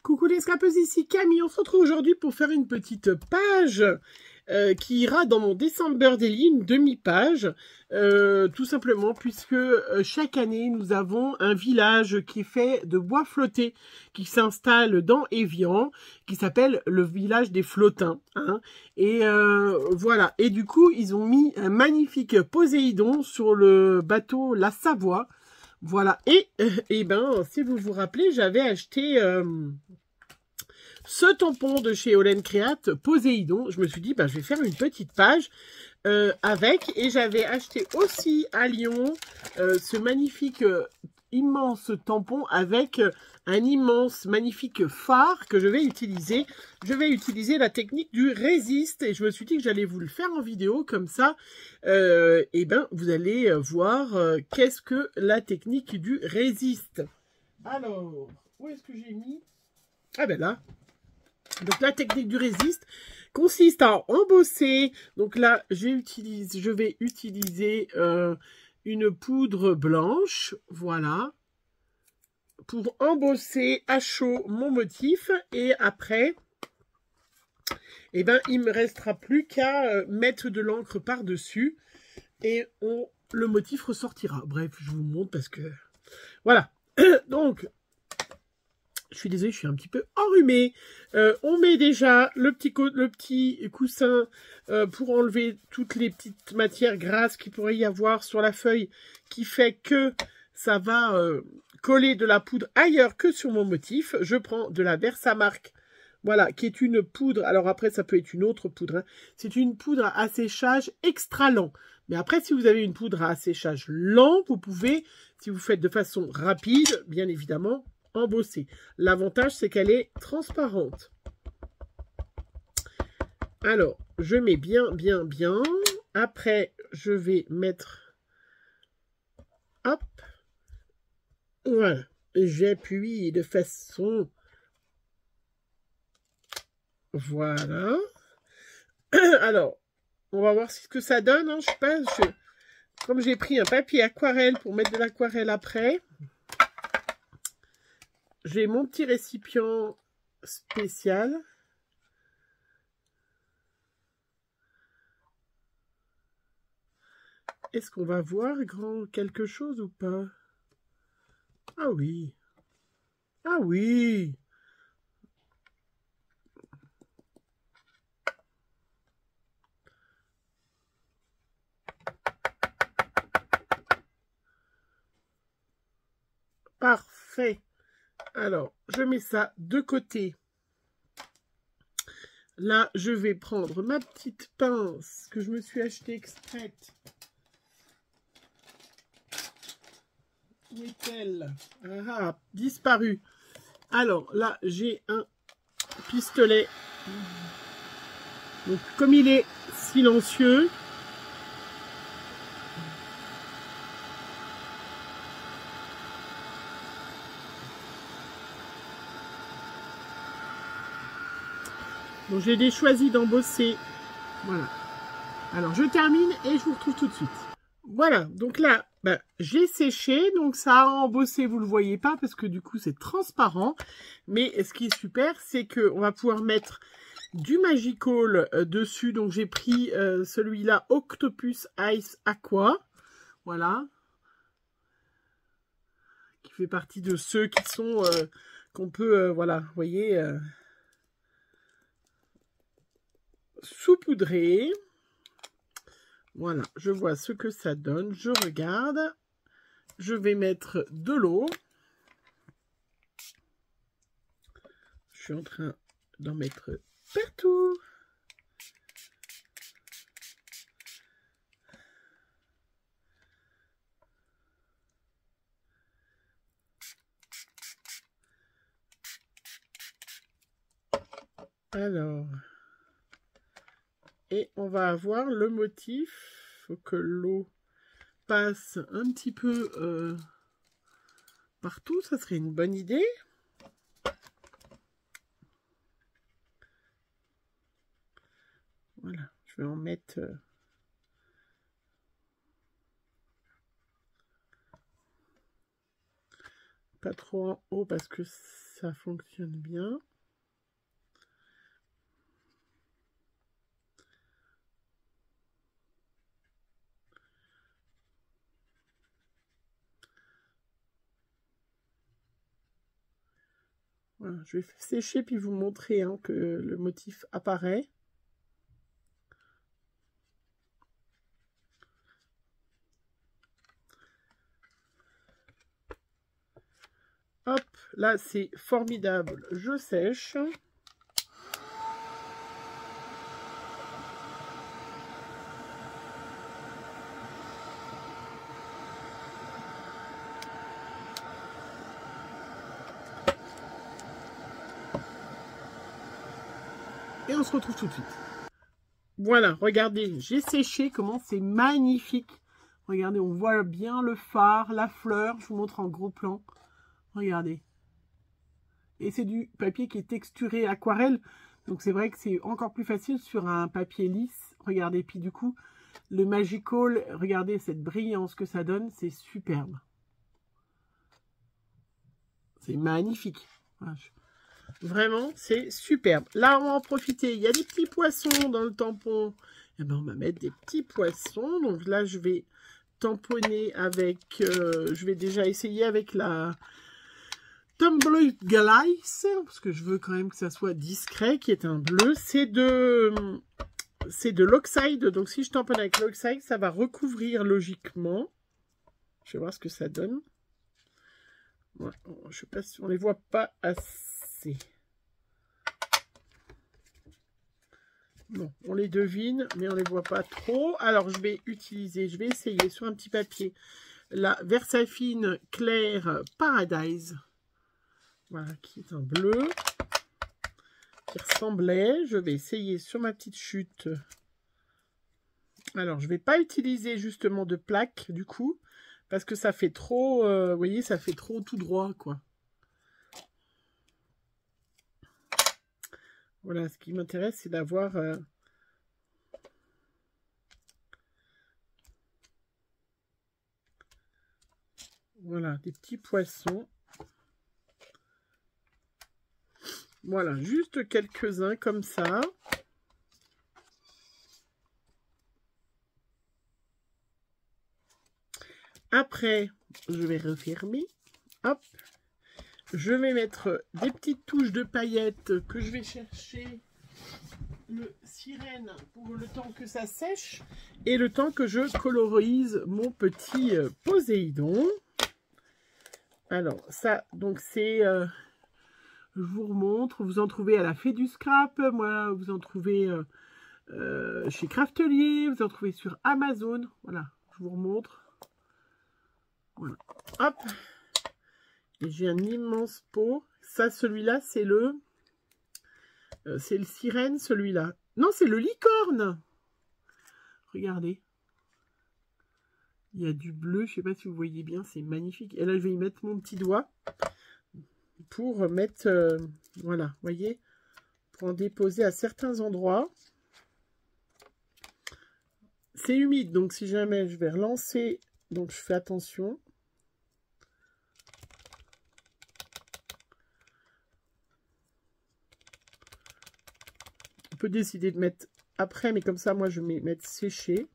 Coucou les scrapeuses, ici Camille. On se retrouve aujourd'hui pour faire une petite page qui ira dans mon December Daily, une demi-page, tout simplement puisque chaque année nous avons un village qui est fait de bois flotté qui s'installe dans Évian, qui s'appelle le village des Flottins. Hein. Et voilà. Et du coup, ils ont mis un magnifique Poséidon sur le bateau La Savoie. Voilà, et ben, si vous vous rappelez, j'avais acheté ce tampon de chez Olen Create, Poséidon. Je me suis dit, ben, je vais faire une petite page avec, et j'avais acheté aussi à Lyon ce magnifique, immense tampon avec un immense, magnifique phare que je vais utiliser. Je vais utiliser la technique du résiste et je me suis dit que j'allais vous le faire en vidéo comme ça. Et ben, vous allez voir qu'est-ce que la technique du résiste. Alors, où est-ce que j'ai mis? Ah ben là. Donc la technique du résiste consiste à embosser. Donc là, je vais utiliser une poudre blanche, voilà, pour embosser à chaud mon motif. Et après, eh ben, il me restera plus qu'à mettre de l'encre par-dessus et le motif ressortira. Bref, je vous montre parce que voilà. Donc, je suis désolée, je suis un petit peu enrhumée. On met déjà le petit coussin pour enlever toutes les petites matières grasses qu'il pourrait y avoir sur la feuille, qui fait que ça va coller de la poudre ailleurs que sur mon motif. Je prends de la Versamark, voilà, qui est une poudre. Alors après, ça peut être une autre poudre. Hein. C'est une poudre à séchage extra lent. Mais après, si vous avez une poudre à séchage lent, vous pouvez, si vous faites de façon rapide, bien évidemment, embosser. L'avantage, c'est qu'elle est transparente. Alors, je mets bien. Après, je vais mettre... Hop. Voilà. J'appuie de façon... Voilà. Alors, on va voir ce que ça donne. Hein. Je sais pas, comme j'ai pris un papier aquarelle pour mettre de l'aquarelle après... J'ai mon petit récipient spécial. Est-ce qu'on va voir quelque chose ou pas? Ah oui. Ah oui. Parfait. Alors, je mets ça de côté. Là, je vais prendre ma petite pince que je me suis achetée extraite. Où est-elle? Ah, disparu. Alors, là, j'ai un pistolet. Donc, comme il est silencieux, donc j'ai choisi d'embosser. Voilà. Alors je termine et je vous retrouve tout de suite. Voilà, donc là, ben, j'ai séché, donc ça a embossé, vous le voyez pas parce que du coup c'est transparent. Mais ce qui est super, c'est qu'on va pouvoir mettre du Magical dessus. Donc j'ai pris celui-là, Octopus Ice Aqua. Voilà. Qui fait partie de ceux qui sont qu'on peut, voilà, vous voyez... saupoudrer. Voilà, je vois ce que ça donne. Je regarde. Je vais mettre de l'eau. Je suis en train d'en mettre partout. Alors... Et on va avoir le motif. Il faut que l'eau passe un petit peu partout. Ça serait une bonne idée. Voilà. Je vais en mettre... pas trop en haut parce que ça fonctionne bien. Voilà, je vais sécher puis vous montrer hein, que le motif apparaît. Hop, là c'est formidable, je sèche. Et on se retrouve tout de suite. Voilà, regardez, j'ai séché, comment c'est magnifique. Regardez, on voit bien le phare, la fleur, je vous montre en gros plan. Regardez. Et c'est du papier qui est texturé aquarelle. Donc c'est vrai que c'est encore plus facile sur un papier lisse. Regardez, puis du coup, le Magical, regardez cette brillance que ça donne, c'est superbe. C'est magnifique. Vraiment, c'est superbe. Là, on va en profiter. Il y a des petits poissons dans le tampon. Et ben, on va mettre des petits poissons. Donc là, je vais tamponner avec... je vais déjà essayer avec la Tumbler Glace. Parce que je veux quand même que ça soit discret, qui est un bleu. C'est de l'oxide. Donc si je tamponne avec l'oxide, ça va recouvrir logiquement. Je vais voir ce que ça donne. Ouais, je sais pas si on les voit pas assez. Bon, on les devine, mais on les voit pas trop. Alors, je vais essayer sur un petit papier la Versafine Claire Paradise. Voilà, qui est un bleu, qui ressemblait. Je vais essayer sur ma petite chute. Alors, je vais pas utiliser justement de plaque, du coup, parce que ça fait trop, vous voyez, ça fait trop tout droit, quoi. Voilà, ce qui m'intéresse, c'est d'avoir... voilà, des petits poissons. Voilà, juste quelques-uns comme ça. Après, je vais refermer. Hop. Je vais mettre des petites touches de paillettes que je vais chercher le sirène pour le temps que ça sèche et le temps que je colorise mon petit Poséidon. Alors ça, donc c'est, je vous remontre, vous en trouvez à la Fée du Scrap, moi vous en trouvez chez Craftelier, vous en trouvez sur Amazon. Voilà, je vous remontre. Voilà, hop. Et j'ai un immense pot. Ça, celui-là, c'est le sirène, celui-là. Non, c'est le licorne. Regardez. Il y a du bleu, je ne sais pas si vous voyez bien, c'est magnifique. Et là, je vais y mettre mon petit doigt pour mettre, voilà, vous voyez, pour en déposer à certains endroits. C'est humide, donc si jamais je vais relancer, donc je fais attention. On peut décider de mettre après, mais comme ça, moi, je vais mettre sécher.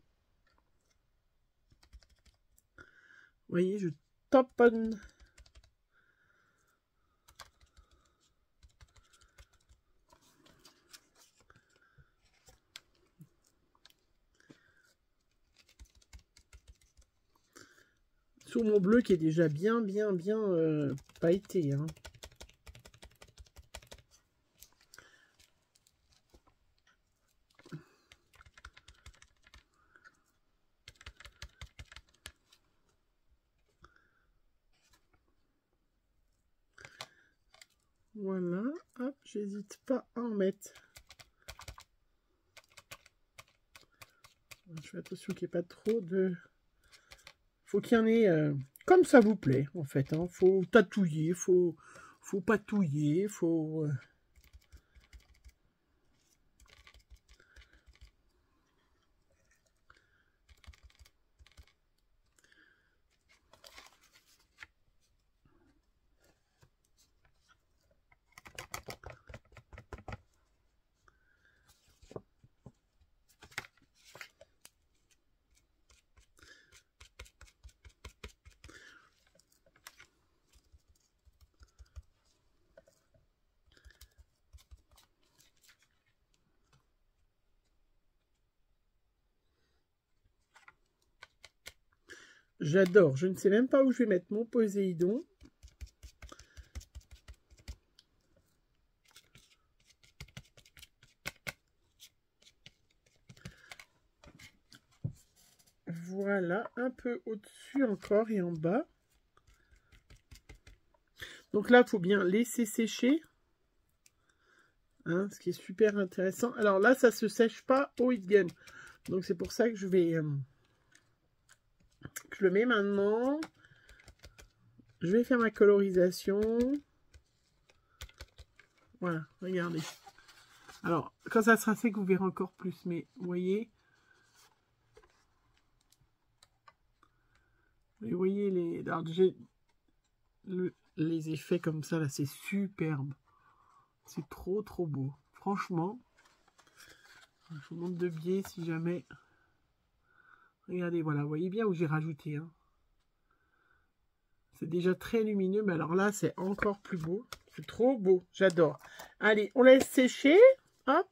Vous voyez, je tamponne. Sur mon bleu qui est déjà bien pailleté. Hein. Voilà, hop, j'hésite pas à en mettre. Je fais attention qu'il n'y ait pas trop de... Faut qu'il y en ait comme ça vous plaît, en fait. Hein. Faut tatouiller, faut patouiller, faut... J'adore. Je ne sais même pas où je vais mettre mon Poséidon. Voilà, un peu au-dessus encore et en bas. Donc là, il faut bien laisser sécher. Hein, ce qui est super intéressant. Alors là, ça ne se sèche pas au heat gun. Donc c'est pour ça que je vais... je le mets maintenant. Je vais faire ma colorisation. Voilà, regardez. Alors, quand ça sera sec, vous verrez encore plus. Mais, vous voyez... Vous voyez les... Alors, j'ai... les effets comme ça, là, c'est superbe. C'est trop, trop beau. Franchement, je vous montre de biais si jamais... Regardez, voilà, vous voyez bien où j'ai rajouté. Hein. C'est déjà très lumineux, mais alors là, c'est encore plus beau. C'est trop beau, j'adore. Allez, on laisse sécher. Hop.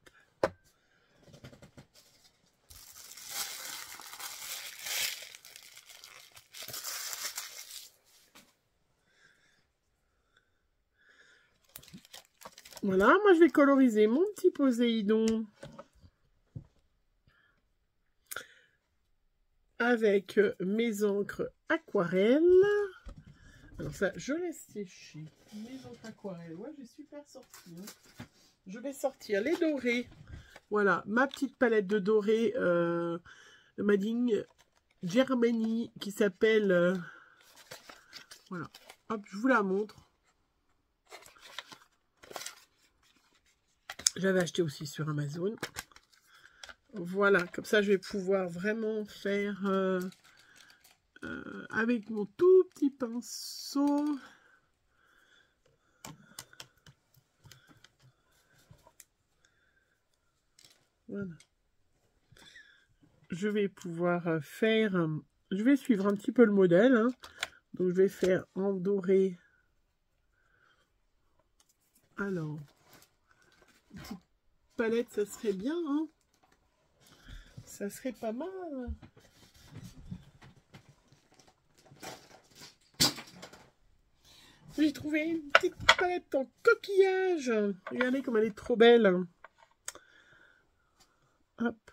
Voilà, moi je vais coloriser mon petit Poséidon avec mes encres aquarelles. Alors ça, je laisse sécher. Mes encres aquarelles, ouais, j'ai super sorti. Hein. Je vais sortir les dorés. Voilà, ma petite palette de dorés Mading Germany qui s'appelle... voilà, hop, je vous la montre. J'avais acheté aussi sur Amazon. Voilà, comme ça je vais pouvoir vraiment faire avec mon tout petit pinceau. Voilà. Je vais pouvoir faire... je vais suivre un petit peu le modèle. Hein. Donc je vais faire en doré. Alors, une petite palette, ça serait bien. Hein. Ça serait pas mal. J'ai trouvé une petite palette en coquillage. Regardez comme elle est trop belle. Hop.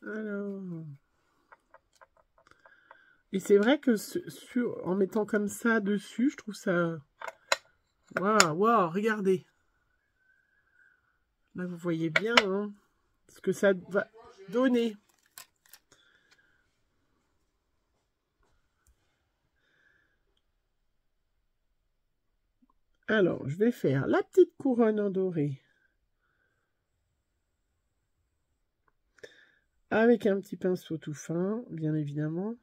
Alors. Et c'est vrai que en mettant comme ça dessus, je trouve ça... Waouh, waouh, regardez. Là, vous voyez bien hein, ce que ça va donner. Alors, je vais faire la petite couronne en doré. Avec un petit pinceau tout fin, bien évidemment.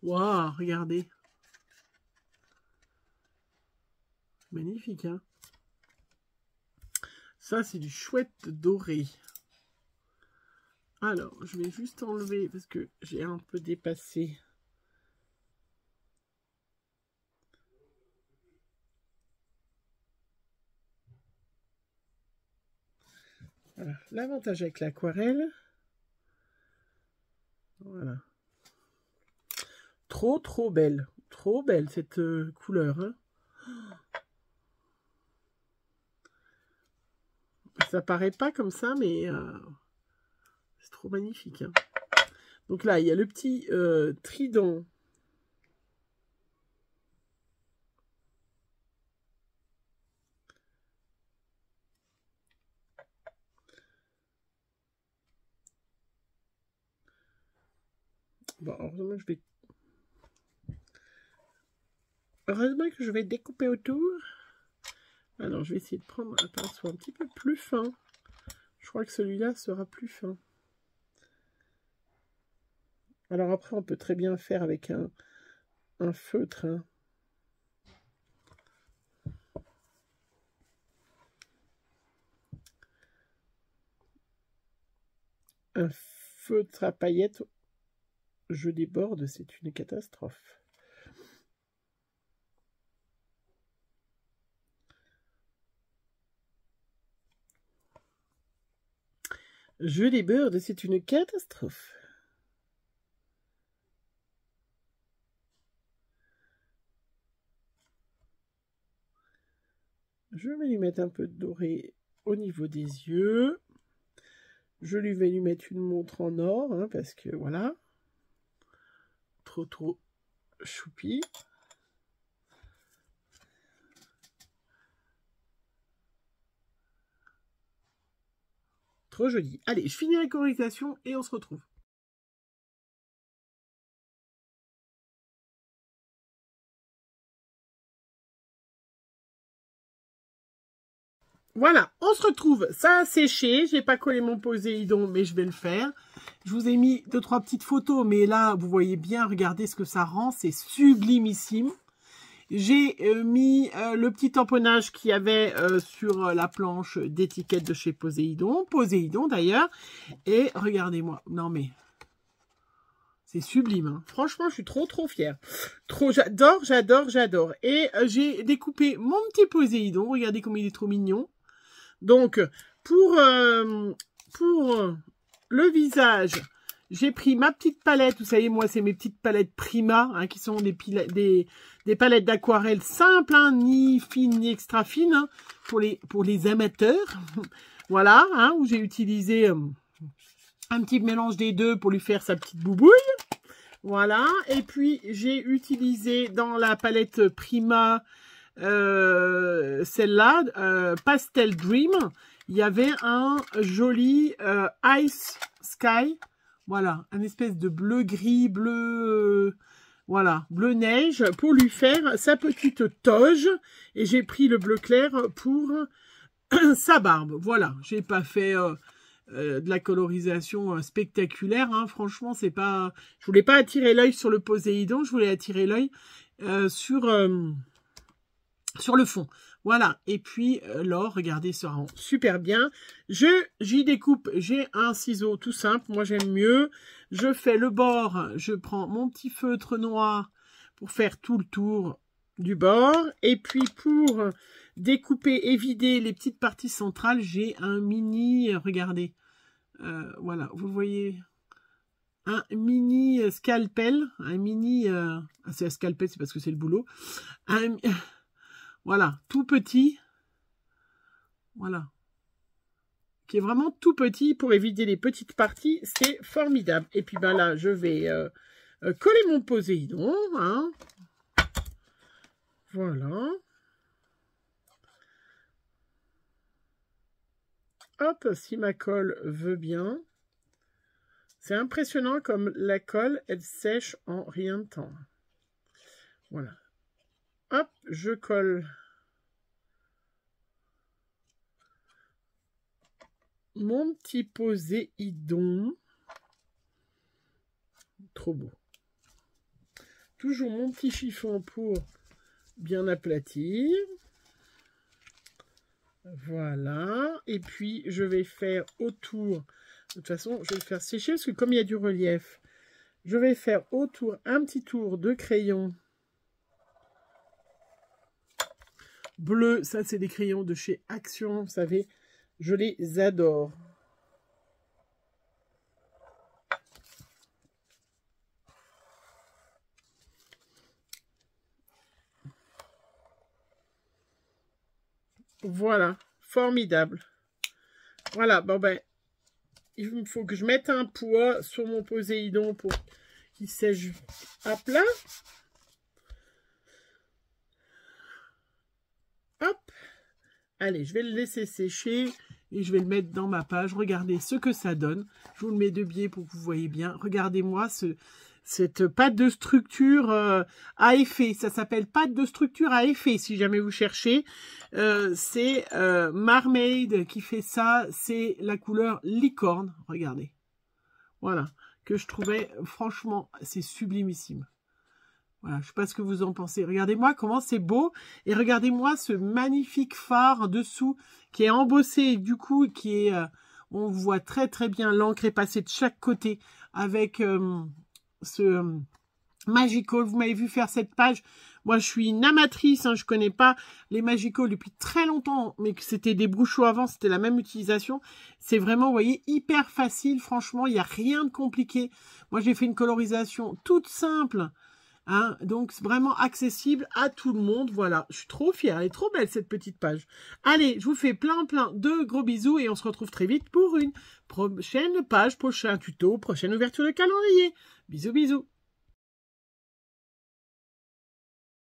Waouh, regardez. Magnifique, hein. Ça, c'est du chouette doré. Alors, je vais juste enlever parce que j'ai un peu dépassé. Voilà, l'avantage avec l'aquarelle. Voilà. Trop, trop belle. Trop belle cette couleur. Hein. Ça paraît pas comme ça, mais c'est trop magnifique. Hein. Donc là, il y a le petit trident. Bon, heureusement que je vais découper autour. Alors, je vais essayer de prendre un pinceau un petit peu plus fin. Je crois que celui-là sera plus fin. Alors après, on peut très bien faire avec un feutre. Hein. Un feutre à paillettes. je déborde, c'est une catastrophe. Je déborde, c'est une catastrophe. Je vais lui mettre un peu de doré au niveau des yeux. Je vais lui mettre une montre en or, hein, parce que voilà. Trop choupi. Trop joli. Allez, je finis la colorisation et on se retrouve. Voilà, on se retrouve. Ça a séché. J'ai pas collé mon Poséidon, mais je vais le faire. Je vous ai mis 2-3 petites photos, mais là, vous voyez bien, regardez ce que ça rend. C'est sublimissime. J'ai mis le petit tamponnage qu'il y avait sur la planche d'étiquette de chez Poséidon. Poséidon, d'ailleurs. Et regardez-moi. Non, mais... c'est sublime, hein. Franchement, je suis trop fière. J'adore. Et j'ai découpé mon petit Poséidon. Regardez comme il est trop mignon. Donc, pour le visage, j'ai pris ma petite palette. Vous savez, moi, c'est mes petites palettes Prima, hein, qui sont des palettes d'aquarelle simples, hein, ni fines, ni extra fines, hein, pour les amateurs. Voilà, hein, où j'ai utilisé un petit mélange des deux pour lui faire sa petite boubouille. Voilà, et puis j'ai utilisé dans la palette Prima, celle-là, Pastel Dream, il y avait un joli Ice Sky, voilà, un espèce de bleu-gris, voilà, bleu neige, pour lui faire sa petite toge, et j'ai pris le bleu clair pour sa barbe, voilà, j'ai pas fait... de la colorisation spectaculaire, hein. Franchement, c'est pas... Je voulais pas attirer l'œil sur le Poséidon, je voulais attirer l'œil sur le fond. Voilà, et puis l'or, regardez, ça rend super bien. J'y découpe, j'ai un ciseau tout simple, moi j'aime mieux. Je fais le bord, je prends mon petit feutre noir pour faire tout le tour du bord. Et puis pour découper et vider les petites parties centrales, j'ai un mini, regardez, voilà, vous voyez, un mini scalpel, un mini, c'est un scalpel, c'est parce que c'est le boulot, voilà, tout petit, voilà, qui est vraiment tout petit pour éviter les petites parties, c'est formidable. Et puis ben là, je vais coller mon Poséidon, hein, voilà. Hop, si ma colle veut bien. C'est impressionnant comme la colle, elle sèche en rien de temps. Voilà. Hop, je colle mon petit Poséidon. Trop beau. Toujours mon petit chiffon pour bien aplatir. Voilà. Et puis, je vais faire autour. De toute façon, je vais le faire sécher parce que comme il y a du relief, je vais faire autour un petit tour de crayon bleu. Ça, c'est des crayons de chez Action. Vous savez, je les adore. Voilà, formidable. Voilà, bon ben, il faut que je mette un poids sur mon Poséidon pour qu'il sèche à plat. Hop. Allez, je vais le laisser sécher et je vais le mettre dans ma page. Regardez ce que ça donne. Je vous le mets de biais pour que vous voyez bien. Regardez-moi cette pâte de structure à effet. Ça s'appelle pâte de structure à effet, si jamais vous cherchez. C'est Mermaid qui fait ça. C'est la couleur licorne. Regardez. Voilà. Que je trouvais, franchement, c'est sublimissime. Voilà, je ne sais pas ce que vous en pensez. Regardez-moi comment c'est beau. Et regardez-moi ce magnifique phare en dessous qui est embossé. Et du coup, qui est, on voit très très bien l'encre est passée de chaque côté avec Magical. Vous m'avez vu faire cette page. Moi, je suis une amatrice, hein, je connais pas les Magical depuis très longtemps, mais que c'était des Bruchot avant, c'était la même utilisation. C'est vraiment, vous voyez, hyper facile. Franchement, il n'y a rien de compliqué. Moi, j'ai fait une colorisation toute simple. Hein, donc c'est vraiment accessible à tout le monde. Voilà, je suis trop fière, elle est trop belle cette petite page. Allez, je vous fais plein de gros bisous et on se retrouve très vite pour une prochaine page, prochain tuto, prochaine ouverture de calendrier. Bisous bisous.